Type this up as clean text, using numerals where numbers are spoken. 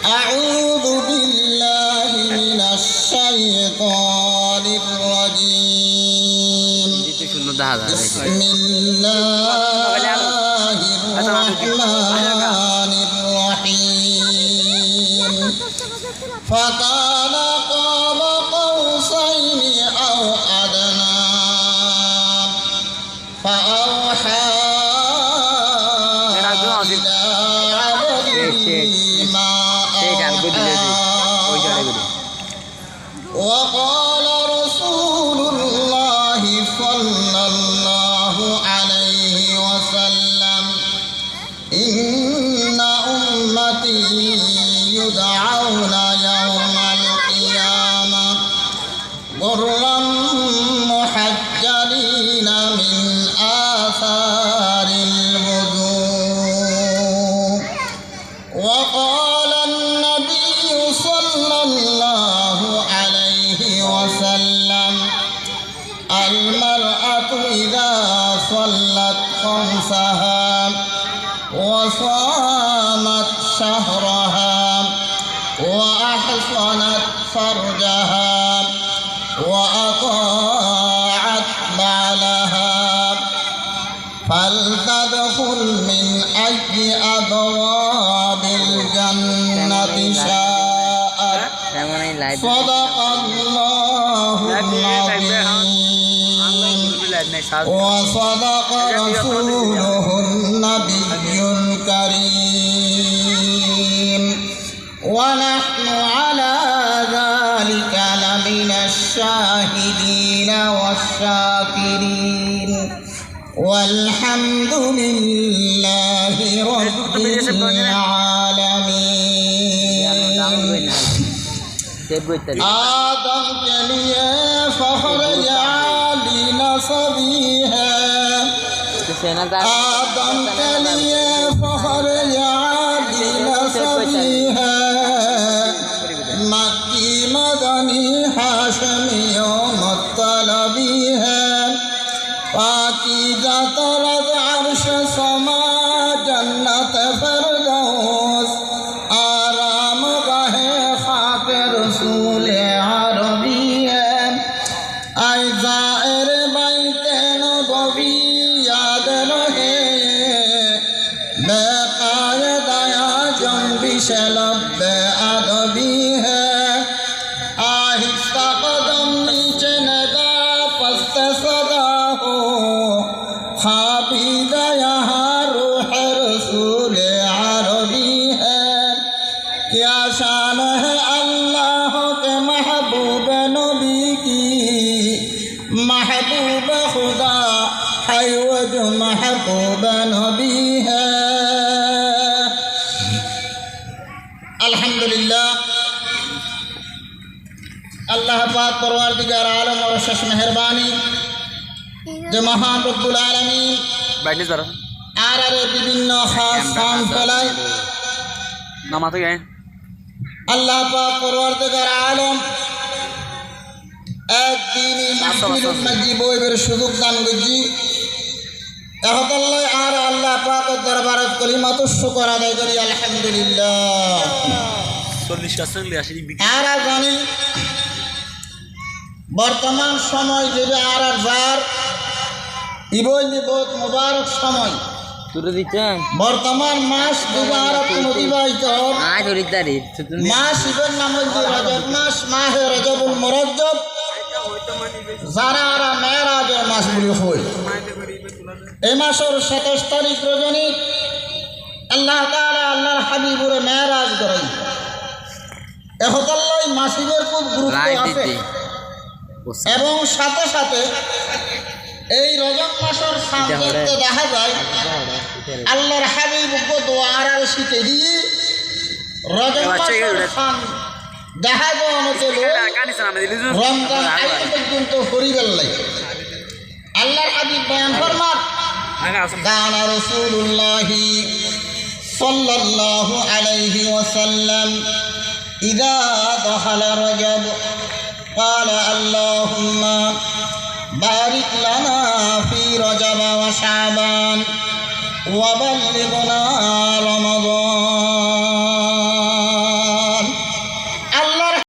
أعوذ بالله من الشيطان الرجيم بسم الله الرحمن الرحيم فكان قاب قوسين أو أدنى فأوحى إلى عبده ما وقال رسول الله صلى الله عليه وسلم إن أمتي يدعون يوم القيامة غرا محجلين من آثار الوضوء وقال النبي صلى الله عليه وسلم المرأة إذا صلت خمسها وصامت شهرها وأحصنت فرجها وأطاعت بعلها فلتدخل من أي أبواب الجنة شاءت صدق الله العظيم وصدق رسوله النبي الكريم ونحن على ذلك لمن الشاهدين والشاكرين والحمد لله رب العالمين آدم کے لیے فخر عالی نصبی ہے آدم کے لیے فخر عالی نصبی ہے مکی مدنی ہاشمی و مطلبی ہے پاکیزہ طرز عرش سما جنت فردوس آرام گاہ خاک رسول عربی ہے اے زائر بیت نبوی یاد رہے بے قائد اعظم بشلب ادبی ہے آہستہ قدم نیچے نگاہ پست صدا ہو خوابید یہاں روح رسول عربی ہے کیا شان ہے اللہ کے محبوب نبی کی محبوب خدا ہے وہ جو محبوب نبی ہے الحمدللہ اللہ پاک پروردگار عالم اور شش مہربانی যে মহান রব্বুল আলামিন আরারে বিভিন্ন খাস কাম ফেলায় নামাতে গেছে আল্লাহ পাক পরওয়ারদিগার আলম একদিনই মাহফিলুল মজিবের সুযোগ দান করছি এহতাল্লাহ আর আল্লাহ পাকের দরবারে কলিমাতু শুকর আদায় করি আলহামদুলিল্লাহ 40 আর জানি বর্তমান সময় যেবে আর যার ইবলিবত মুবারক সময় তুলে দিচ্ছেন বর্তমান মাস দুবারত অতিবাহিত মাস ইবের নাম হচ্ছে রজব মাস মাহে রজবুল মুরজ্জব যারা আরা মেরাজের মাস বলি হয় এই মাসের 27 তারিখ রজনী আল্লাহ তাআলা আল্লাহর হাবিবুরে মেরাজ করাই এহতাল্লাহ মাসিদের খুব গুরুত্ব আছে এবং সাথে সাথে এই রজব মাসের সামনে দেখা যায় আল্লাহর হাবিব দোয়ার শীতে দিয়ে রজব মাসের দেখা যায় রমজান আইন পর্যন্ত হরিবেল লাগে আল্লাহর হাবিব বয়ান ফরমান কান রাসূলুল্লাহ সাল্লাল্লাহু আলাইহি ওয়াসাল্লাম ইযা দাখালা রজব قال اللهم بارك لنا في رجب وشعبان وبلغنا